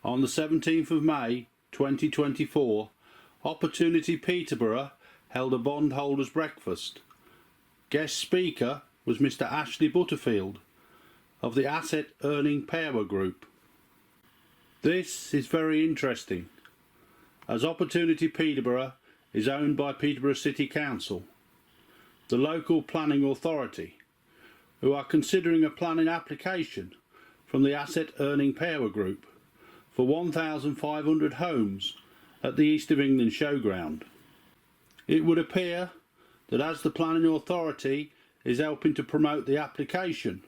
On the 17th of May 2024, Opportunity Peterborough held a bondholders breakfast. Guest speaker was Mr. Ashley Butterfield of the Asset Earning Power Group. This is very interesting, as Opportunity Peterborough is owned by Peterborough City Council, the local planning authority, who are considering a planning application from the Asset Earning Power Group for 1,500 homes at the East of England showground. It would appear that as the planning authority is helping to promote the application,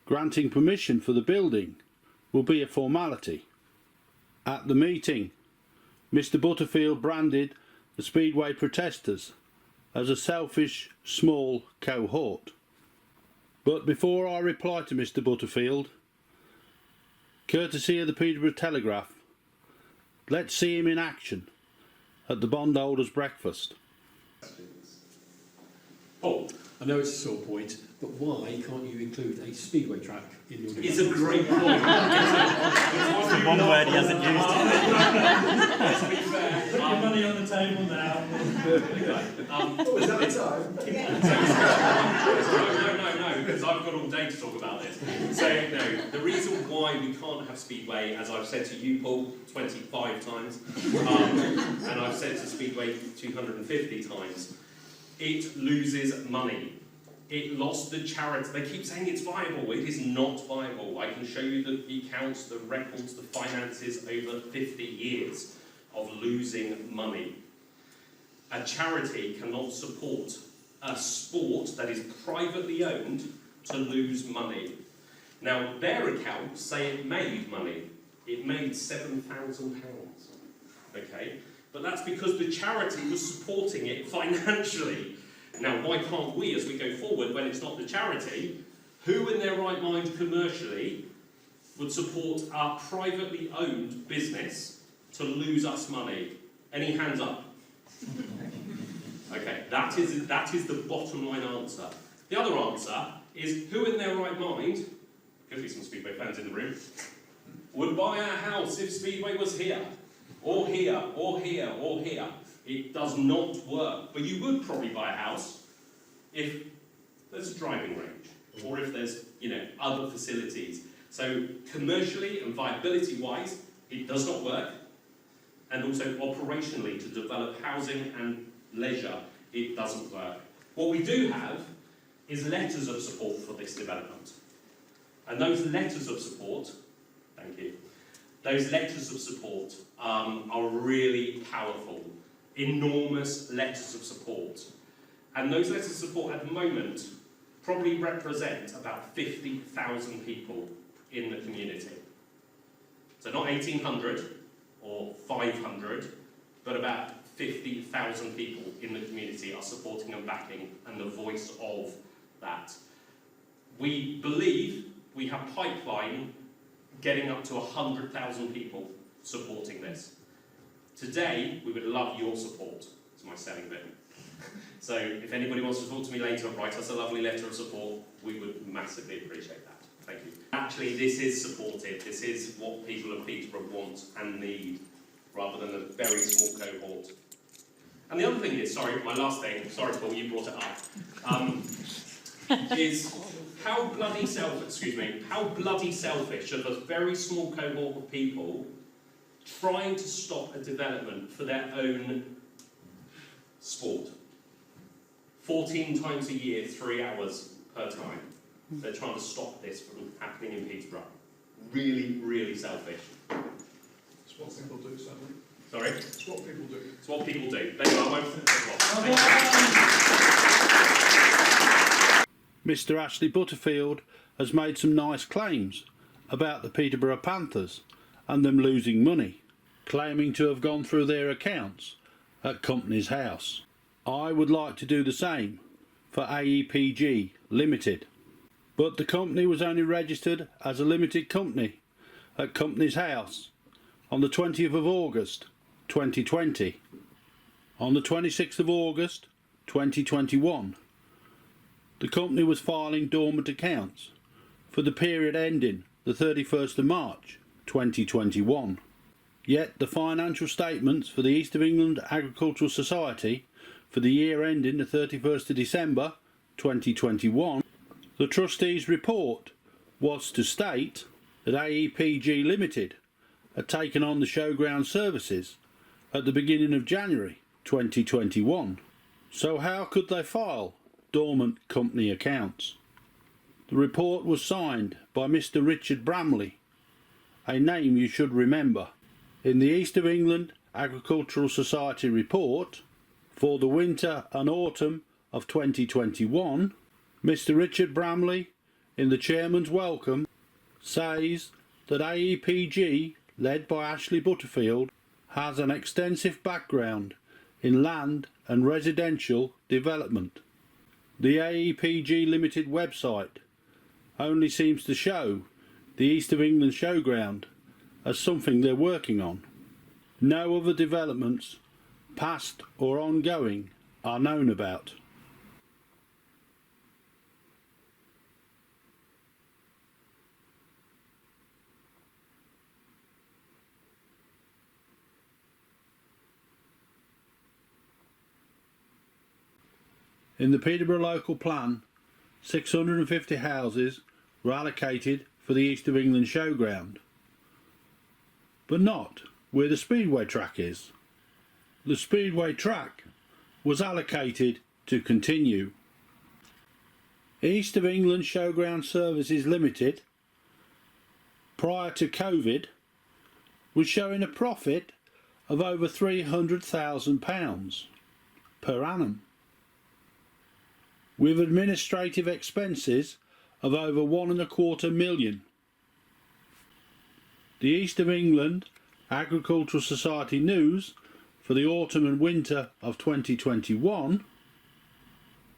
granting permission for the building will be a formality. At the meeting, Mr. Butterfield branded the speedway protesters as a selfish, small cohort. But before I reply to Mr. Butterfield, courtesy of the Peterborough Telegraph, let's see him in action at the bondholders breakfast. Paul, I know it's a sore point, but why can't you include a speedway track in your it's a great point. It's one word he hasn't used. Let's be fair. Put your money on the table now. Is that the time? No, because I've got all day to talk about this. So, no, the reason why we can't have Speedway, as I've said to you, Paul, 25 times, and I've said to Speedway 250 times, it loses money. It lost the charity. They keep saying it's viable. It is not viable. I can show you the accounts, the records, the finances over 50 years of losing money. A charity cannot support a sport that is privately owned to lose money. Now, their accounts say it made money. It made £7,000. Okay? But that's because the charity was supporting it financially. Now, why can't we, as we go forward, when it's not the charity, who in their right mind commercially would support our privately owned business to lose us money? Any hands up? Okay, that is the bottom line answer. The other answer is, who in their right mind, could be some Speedway fans in the room, would buy our house if Speedway was here? Or here, or here, or here. It does not work. But you would probably buy a house if there's a driving range, or if there's, other facilities. So commercially and viability-wise, it does not work. And also operationally, to develop housing and leisure, it doesn't work. What we do have is letters of support for this development. And those letters of support, thank you, those letters of support are really powerful, enormous letters of support. And those letters of support at the moment probably represent about 50,000 people in the community. So not 1,800 or 500, but about 50,000 people in the community are supporting and backing and the voice of that. We believe we have pipeline getting up to 100,000 people supporting this. Today, we would love your support. It's my selling bit. So if anybody wants to talk to me later and write us a lovely letter of support, we would massively appreciate that. Thank you. Actually, this is supportive. This is what people of Peterborough want and need, rather than a very small cohort. And the other thing is, my last thing, sorry Paul, you brought it up, is how bloody selfish of a very small cohort of people trying to stop a development for their own sport. 14 times a year, 3 hours per time. They're trying to stop this from happening in Peterborough. Really, really selfish. It's what people do, sadly. Sorry? It's what people do. It's what people do. There you are. Mr. Ashley Butterfield has made some nice claims about the Peterborough Panthers and them losing money, claiming to have gone through their accounts at Company's House. I would like to do the same for AEPG Limited, but the company was only registered as a limited company at Company's House on the 20th of August 2020. On the 26th of August 2021, the company was filing dormant accounts for the period ending the 31st of March 2021. Yet the financial statements for the East of England Agricultural Society for the year ending the 31st of December 2021, the trustees' report was to state that AEPG Limited had taken on the showground services at the beginning of January 2021. So how could they file dormant company accounts? The report was signed by Mr. Richard Bramley, a name you should remember. In the East of England Agricultural Society report for the winter and autumn of 2021, Mr. Richard Bramley, in the chairman's welcome, says that AEPG, led by Ashley Butterfield, has an extensive background in land and residential development. The AEPG Limited website only seems to show the East of England Showground as something they're working on. No other developments, past or ongoing, are known about. In the Peterborough local plan, 650 houses were allocated for the East of England Showground, but not where the speedway track is. The speedway track was allocated to continue. East of England Showground Services Limited, prior to COVID, was showing a profit of over £300,000 per annum, with administrative expenses of over £1.25 million. The East of England Agricultural Society news for the autumn and winter of 2021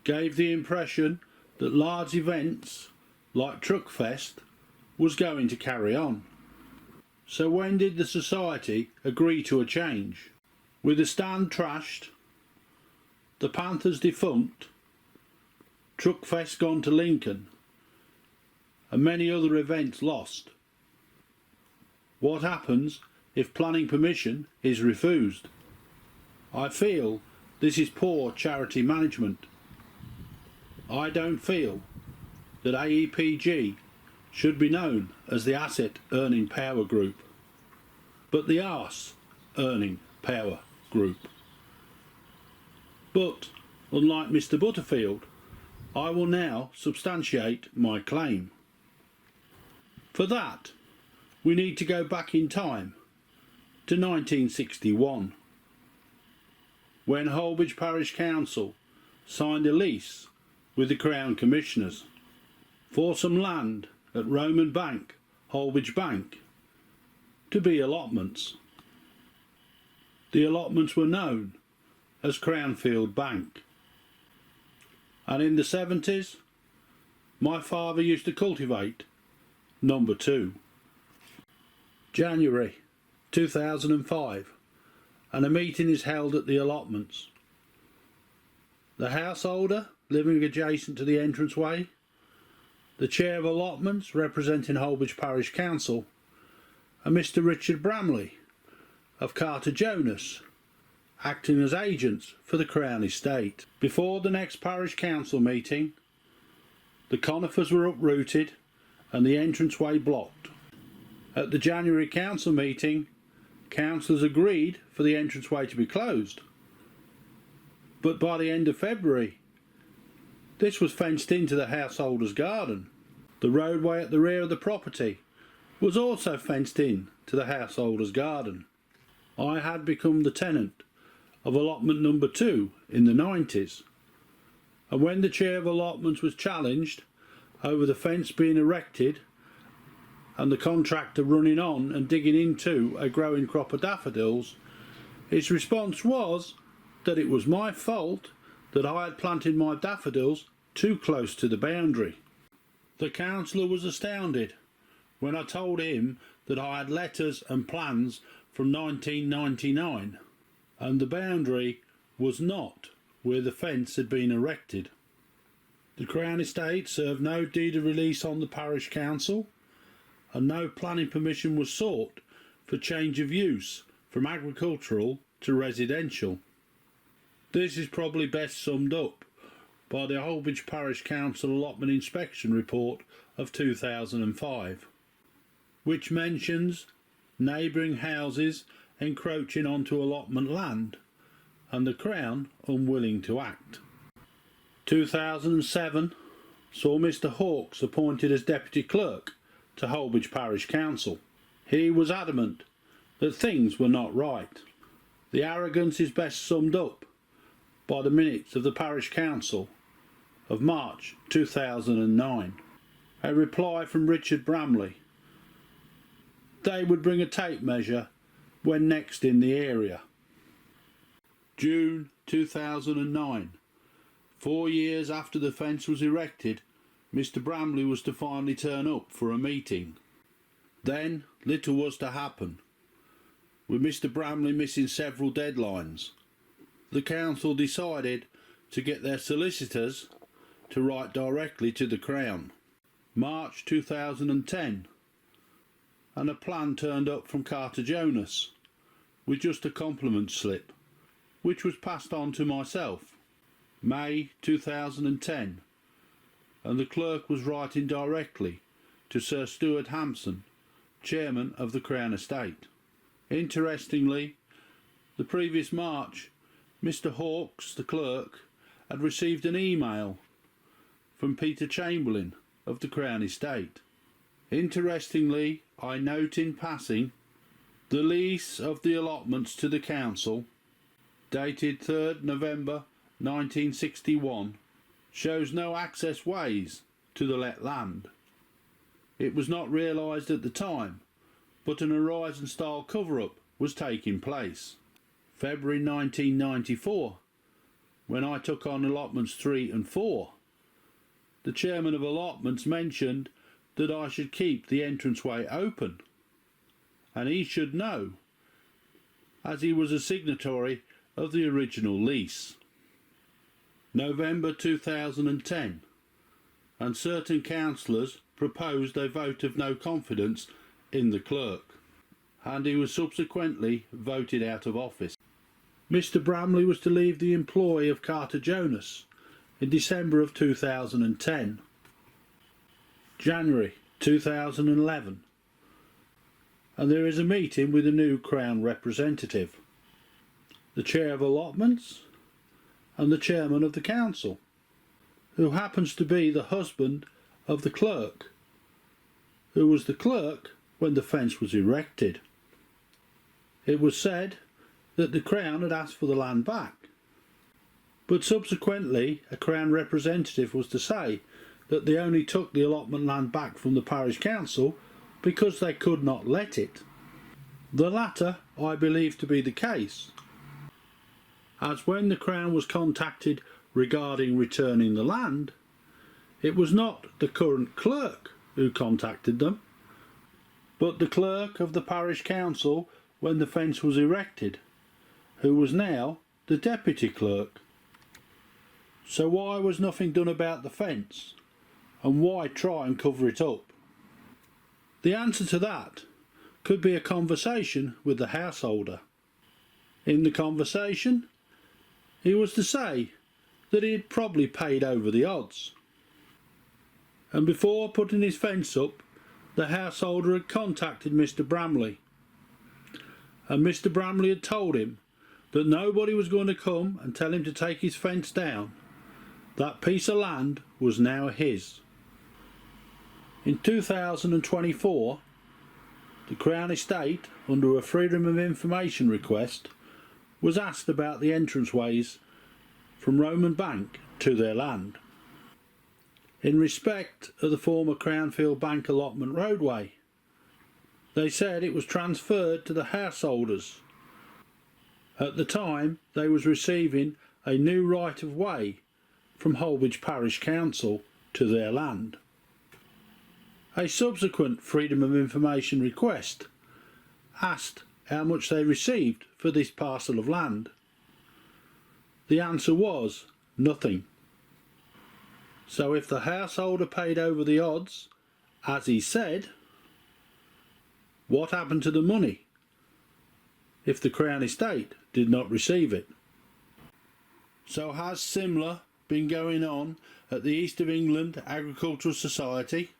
gave the impression that large events like Truckfest was going to carry on. So when did the society agree to a change? With the stand trashed, the Panthers defunct, Truckfest gone to Lincoln, and many other events lost. What happens if planning permission is refused? I feel this is poor charity management. I don't feel that AEPG should be known as the Asset Earning Power Group, but the Arse Earning Power Group. But, unlike Mr. Butterfield, I will now substantiate my claim. For that, we need to go back in time to 1961, when Holbridge Parish Council signed a lease with the Crown Commissioners for some land at Roman Bank, Holbridge Bank, to be allotments. The allotments were known as Crownfield Bank. And in the 70s, my father used to cultivate number 2. January 2005, and a meeting is held at the allotments. The householder living adjacent to the entranceway, the chair of allotments representing Holbridge Parish Council, and Mr. Richard Bramley of Carter Jonas, acting as agents for the Crown Estate. Before the next parish council meeting, the conifers were uprooted and the entranceway blocked. At the January council meeting, councillors agreed for the entranceway to be closed. But by the end of February, this was fenced into the householder's garden. The roadway at the rear of the property was also fenced in to the householder's garden. I had become the tenant of allotment number 2 in the 90s, and when the chair of allotments was challenged over the fence being erected and the contractor running on and digging into a growing crop of daffodils, his response was that it was my fault that I had planted my daffodils too close to the boundary. The councillor was astounded when I told him that I had letters and plans from 1999 and the boundary was not where the fence had been erected. The Crown Estate served no deed of release on the parish council, and no planning permission was sought for change of use from agricultural to residential. This is probably best summed up by the Holbridge Parish Council Allotment Inspection Report of 2005, which mentions neighbouring houses encroaching onto allotment land and the Crown unwilling to act. 2007 saw Mr Hawkes appointed as Deputy Clerk to Holbridge Parish Council. He was adamant that things were not right. The arrogance is best summed up by the minutes of the Parish Council of March 2009. A reply from Richard Bramley. They would bring a tape measure when next in the area. June 2009. 4 years after the fence was erected, Mr Bramley was to finally turn up for a meeting. Then little was to happen, with Mr Bramley missing several deadlines. The council decided to get their solicitors to write directly to the Crown. March 2010, and a plan turned up from Carter Jonas with just a compliment slip, which was passed on to myself. May 2010, and the clerk was writing directly to Sir Stuart Hampson, Chairman of the Crown Estate. Interestingly, the previous March, Mr Hawkes, the clerk, had received an email from Peter Chamberlain of the Crown Estate. Interestingly, I note in passing, the lease of the allotments to the council, dated 3rd November 1961, shows no access ways to the let land. It was not realised at the time, but an Horizon-style cover-up was taking place. February 1994, when I took on allotments 3 and 4, the chairman of allotments mentioned that I should keep the entranceway open, and he should know, as he was a signatory of the original lease. November 2010, and certain councillors proposed a vote of no confidence in the clerk, and he was subsequently voted out of office. Mr Bramley was to leave the employ of Carter Jonas in December of 2010. January 2011, and there is a meeting with a new Crown representative, the Chair of Allotments and the Chairman of the Council, who happens to be the husband of the clerk, who was the clerk when the fence was erected. It was said that the Crown had asked for the land back, but subsequently a Crown representative was to say that they only took the allotment land back from the parish council because they could not let it. The latter I believe to be the case, as when the Crown was contacted regarding returning the land, it was not the current clerk who contacted them, but the clerk of the parish council when the fence was erected, who was now the deputy clerk. So why was nothing done about the fence, and why try and cover it up? The answer to that could be a conversation with the householder. In the conversation, he was to say that he had probably paid over the odds, and before putting his fence up, the householder had contacted Mr Bramley, and Mr Bramley had told him that nobody was going to come and tell him to take his fence down. That piece of land was now his. In 2024, the Crown Estate, under a Freedom of Information request, was asked about the entranceways from Roman Bank to their land. In respect of the former Crownfield Bank allotment roadway, they said it was transferred to the householders. At the time, they was receiving a new right of way from Holbridge Parish Council to their land. A subsequent Freedom of Information request asked how much they received for this parcel of land. The answer was nothing. So if the householder paid over the odds, as he said, What happened to the money if the Crown Estate did not receive it? So has similar been going on at the East of England Agricultural Society?